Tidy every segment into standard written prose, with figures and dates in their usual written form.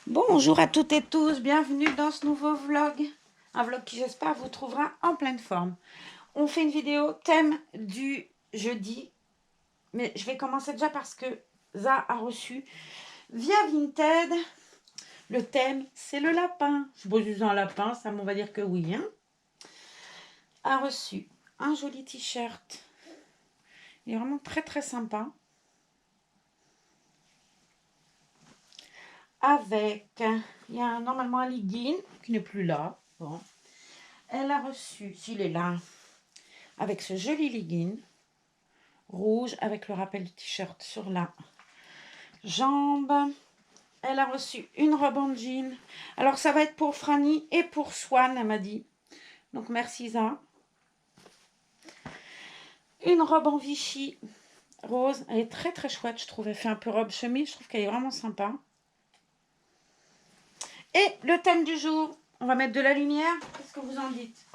Bonjour à toutes et tous, bienvenue dans ce nouveau vlog. Un vlog qui j'espère vous trouvera en pleine forme. On fait une vidéo thème du jeudi, mais je vais commencer déjà parce que Za a reçu via Vinted. Le thème, c'est le lapin. Je suppose un lapin, ça on va dire que oui. Hein. A reçu un joli t-shirt. Il est vraiment très très sympa. Avec, il y a normalement un legging qui n'est plus là. Bon. Elle a reçu, s'il est là, avec ce joli legging rouge avec le rappel du t-shirt sur la jambe. Elle a reçu une robe en jean. Alors ça va être pour Franny et pour Swan, elle m'a dit. Donc merci Za. Une robe en Vichy rose. Elle est très très chouette, je trouve. Elle fait un peu robe chemise. Je trouve qu'elle est vraiment sympa. Et le thème du jour. On va mettre de la lumière. Qu'est-ce que vous en dites?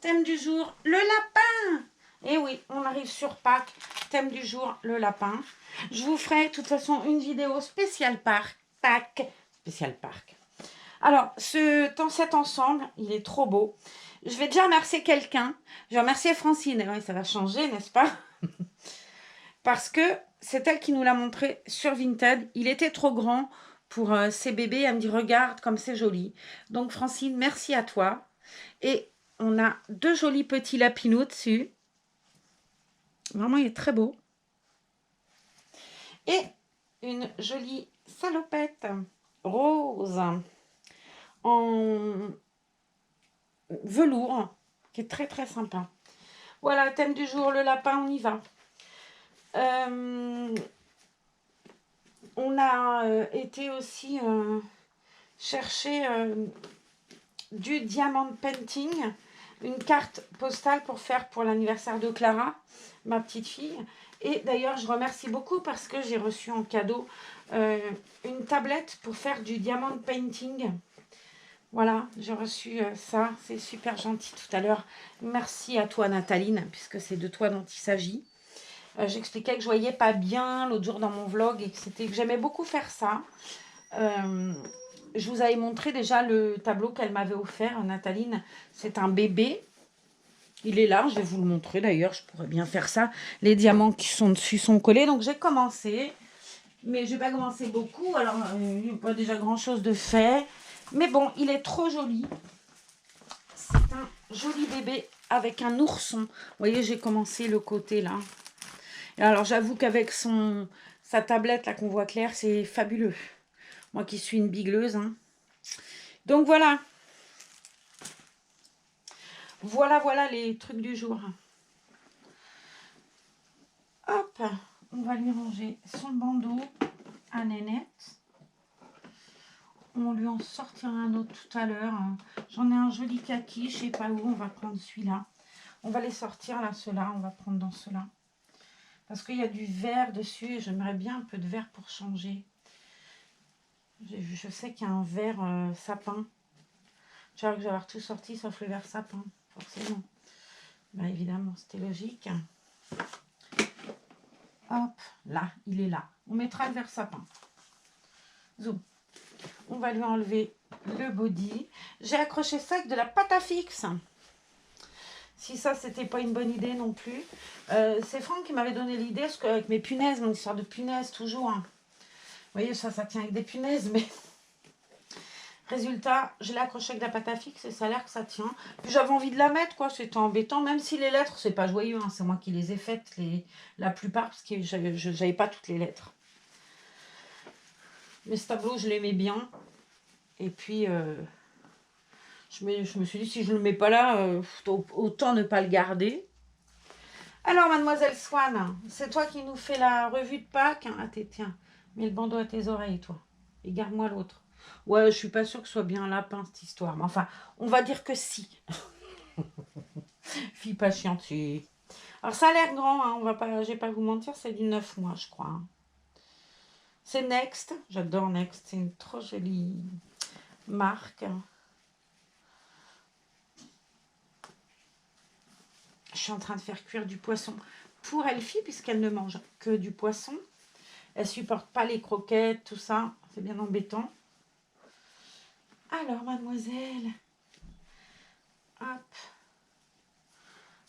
Thème du jour, le lapin. Et oui, on arrive sur Pâques. Thème du jour, le lapin. Je vous ferai de toute façon une vidéo spéciale Pâques. Spécial Pâques. Alors, cet ensemble, il est trop beau. Je vais déjà remercier quelqu'un. Je vais remercier Francine. Oui, ça va changer, n'est-ce pas? Parce que c'est elle qui nous l'a montré sur Vinted. Il était trop grand pour ses bébés. Elle me dit, regarde comme c'est joli. Donc, Francine, merci à toi. Et on a deux jolis petits lapinous dessus. Vraiment, il est très beau. Et une jolie salopette rose en velours qui est très très sympa. Voilà, thème du jour, le lapin, on y va. On a été aussi chercher du diamond painting, une carte postale pour faire pour l'anniversaire de Clara, ma petite fille. Et d'ailleurs, je remercie beaucoup parce que j'ai reçu en cadeau une tablette pour faire du diamond painting. Voilà, j'ai reçu ça. C'est super gentil tout à l'heure. Merci à toi, Nathaline, puisque c'est de toi dont il s'agit. J'expliquais que je voyais pas bien l'autre jour dans mon vlog et que j'aimais beaucoup faire ça. Je vous avais montré déjà le tableau qu'elle m'avait offert, Nathaline. C'est un bébé. Il est là, je vais vous le montrer d'ailleurs, je pourrais bien faire ça. Les diamants qui sont dessus sont collés, donc j'ai commencé. Mais je n'ai pas commencé beaucoup, alors il n'y a pas déjà grand chose de fait. Mais bon, il est trop joli. C'est un joli bébé avec un ourson. Vous voyez, j'ai commencé le côté là. Et alors j'avoue qu'avec sa tablette là qu'on voit clair, c'est fabuleux. Moi qui suis une bigleuse. Hein. Donc voilà. Voilà les trucs du jour. Hop, on va lui ranger son bandeau à Nénette. On lui en sortira un autre tout à l'heure. J'en ai un joli kaki, je sais pas où, on va prendre celui-là. On va les sortir là, ceux-là, on va prendre dans ceux-là. Parce qu'il y a du vert dessus et j'aimerais bien un peu de vert pour changer. Je sais qu'il y a un vert sapin. Je vais avoir tout sorti sauf le vert sapin, forcément. Bah, évidemment, c'était logique. Hop, là, il est là. On mettra le vert sapin. Zoom. On va lui enlever le body. J'ai accroché ça avec de la pâte à fixe. Si ça, c'était pas une bonne idée non plus. C'est Franck qui m'avait donné l'idée, parce qu'avec mes punaises, mon histoire de punaises, toujours. Hein. Vous voyez, ça tient avec des punaises, mais... Résultat, je l'ai accroché avec de la pâte à fixe et ça a l'air que ça tient. Puis j'avais envie de la mettre, quoi. C'était embêtant. Même si les lettres, c'est pas joyeux. Hein. C'est moi qui les ai faites, la plupart, parce que j'avais pas toutes les lettres. Mais ce tableau, je l'aimais bien. Et puis, je me suis dit, si je ne le mets pas là, autant ne pas le garder. Alors, mademoiselle Swan, c'est toi qui nous fais la revue de Pâques. Ah, tiens, mets le bandeau à tes oreilles, toi. Et garde-moi l'autre. Ouais, je suis pas sûre que ce soit bien un lapin, cette histoire. Mais enfin, on va dire que si. Fille pas chiante. Alors, ça a l'air grand, hein, je vais pas vous mentir, c'est du 9 mois, je crois. Hein. C'est Next. J'adore Next. C'est une trop jolie marque. Je suis en train de faire cuire du poisson pour Elfie, puisqu'elle ne mange que du poisson. Elle supporte pas les croquettes, tout ça. C'est bien embêtant. Alors, mademoiselle. Hop.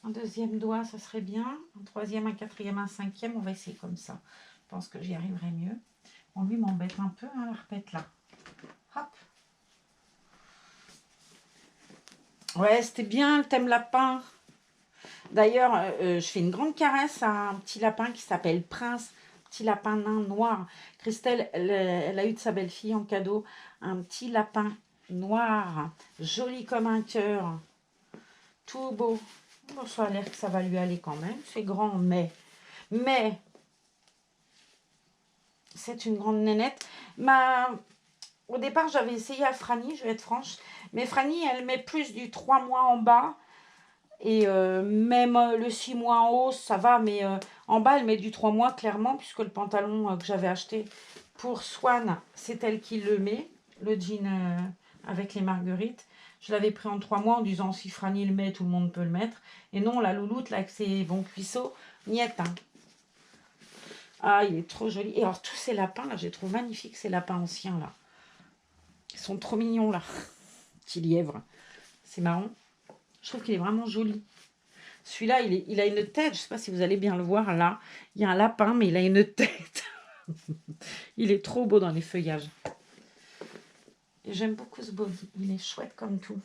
Un deuxième doigt, ça serait bien. Un troisième, un quatrième, un cinquième. On va essayer comme ça. Je pense que j'y arriverai mieux. On lui m'embête un peu, hein, la repète là. Hop. Ouais, c'était bien le thème lapin. D'ailleurs, je fais une grande caresse à un petit lapin qui s'appelle Prince. Petit lapin nain noir. Christelle, elle a eu de sa belle-fille en cadeau un petit lapin noir, joli comme un cœur, tout beau. Bon, ça a l'air que ça va lui aller quand même. C'est grand, mais c'est une grande nénette. Au départ, j'avais essayé à Franny, je vais être franche, mais Franny, elle met plus du 3 mois en bas. Et même le 6 mois en haut, ça va, mais en bas, elle met du 3 mois, clairement, puisque le pantalon que j'avais acheté pour Swan, c'est elle qui le met, le jean avec les marguerites. Je l'avais pris en 3 mois en disant, si Franny le met, tout le monde peut le mettre. Et non, la louloute, là, avec ses bons cuisseaux, niette. Hein. Ah, il est trop joli. Et alors, tous ces lapins, là, je les trouve magnifiques, ces lapins anciens, là. Ils sont trop mignons, là. Petit lièvre. C'est marrant. Je trouve qu'il est vraiment joli. Celui-là, il a une tête. Je ne sais pas si vous allez bien le voir là. Il y a un lapin, mais il a une tête. Il est trop beau dans les feuillages. Et j'aime beaucoup ce body. Il est chouette comme tout.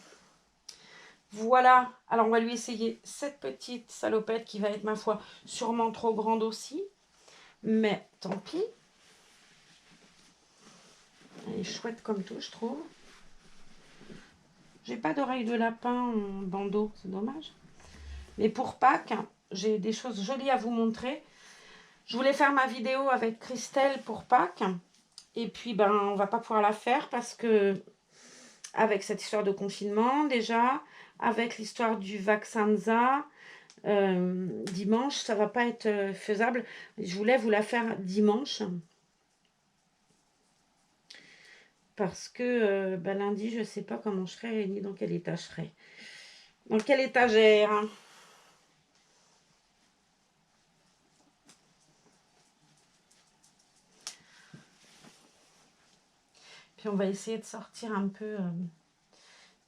Voilà. Alors, on va lui essayer cette petite salopette qui va être, ma foi, sûrement trop grande aussi. Mais tant pis. Elle est chouette comme tout, je trouve. J'ai pas d'oreille de lapin en bandeau. C'est dommage. Mais pour Pâques, j'ai des choses jolies à vous montrer. Je voulais faire ma vidéo avec Christelle pour Pâques. Et puis, ben, on va pas pouvoir la faire parce que, avec cette histoire de confinement, déjà, avec l'histoire du Vaccanza, dimanche, ça va pas être faisable. Je voulais vous la faire dimanche. Parce que ben, lundi, je sais pas comment je serai, ni dans quel état je serai. Dans quelle étagère, hein. Puis on va essayer de sortir un peu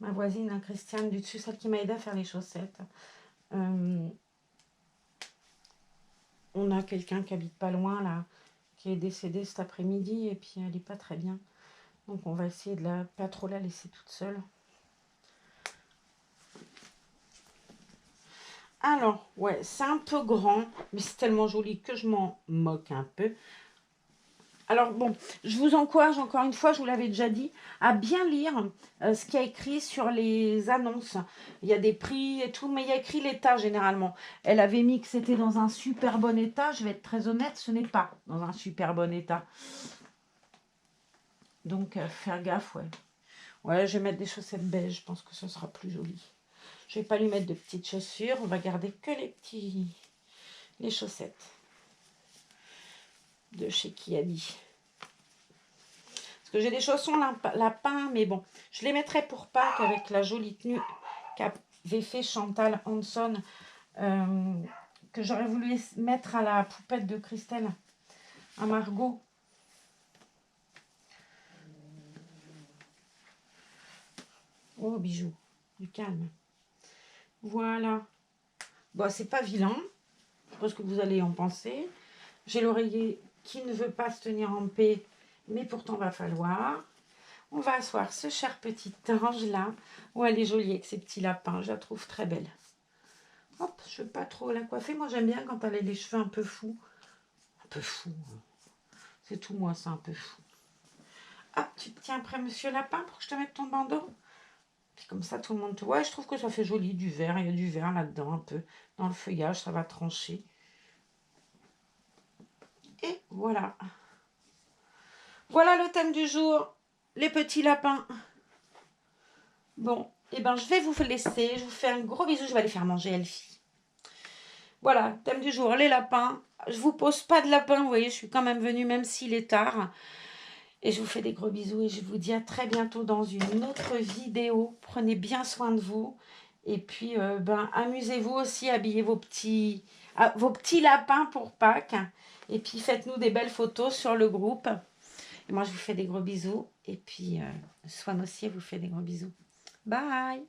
ma voisine, hein, Christiane, du dessus, celle qui m'a aidé à faire les chaussettes. On a quelqu'un qui habite pas loin, là, qui est décédé cet après-midi, et puis elle n'est pas très bien. Donc on va essayer de pas trop la laisser toute seule. Alors, ouais, c'est un peu grand, mais c'est tellement joli que je m'en moque un peu. Alors bon, je vous encourage encore une fois, je vous l'avais déjà dit, à bien lire ce qu'il y a écrit sur les annonces. Il y a des prix et tout, mais il y a écrit l'état généralement. Elle avait mis que c'était dans un super bon état. Je vais être très honnête, ce n'est pas dans un super bon état. Donc faire gaffe, ouais. Ouais, je vais mettre des chaussettes beige, je pense que ce sera plus joli. Je vais pas lui mettre de petites chaussures, on va garder que les chaussettes de chez Kiabi. Parce que j'ai des chaussons lapin, mais bon, je les mettrai pour Pâques avec la jolie tenue qu'avait fait Chantal Hanson, que j'aurais voulu mettre à la poupette de Christelle, à Margot. Oh, bijou, du calme. Voilà. Bon, c'est pas vilain. Je sais pas ce que vous allez en penser. J'ai l'oreiller qui ne veut pas se tenir en paix, mais pourtant va falloir. On va asseoir ce cher petit ange là. Oh, elle est jolie avec ses petits lapins. Je la trouve très belle. Hop, je ne veux pas trop la coiffer. Moi, j'aime bien quand elle a les cheveux un peu fous. Un peu fous. C'est tout moi, c'est un peu fou. Hop, tu te tiens près, monsieur lapin, pour que je te mette ton bandeau. Puis comme ça, tout le monde te voit. Je trouve que ça fait joli, du vert. Il y a du vert là-dedans, un peu. Dans le feuillage, ça va trancher. Et voilà. Voilà le thème du jour. Les petits lapins. Bon, et ben je vais vous laisser. Je vous fais un gros bisou. Je vais aller faire manger Elfie. Voilà, thème du jour, les lapins. Je vous pose pas de lapin, vous voyez, je suis quand même venue, même s'il est tard. Et je vous fais des gros bisous et je vous dis à très bientôt dans une autre vidéo. Prenez bien soin de vous. Et puis, ben, amusez-vous aussi, habillez vos petits lapins pour Pâques. Et puis, faites-nous des belles photos sur le groupe. Et moi, je vous fais des gros bisous. Et puis, Swan aussi, elle vous fait des gros bisous. Bye!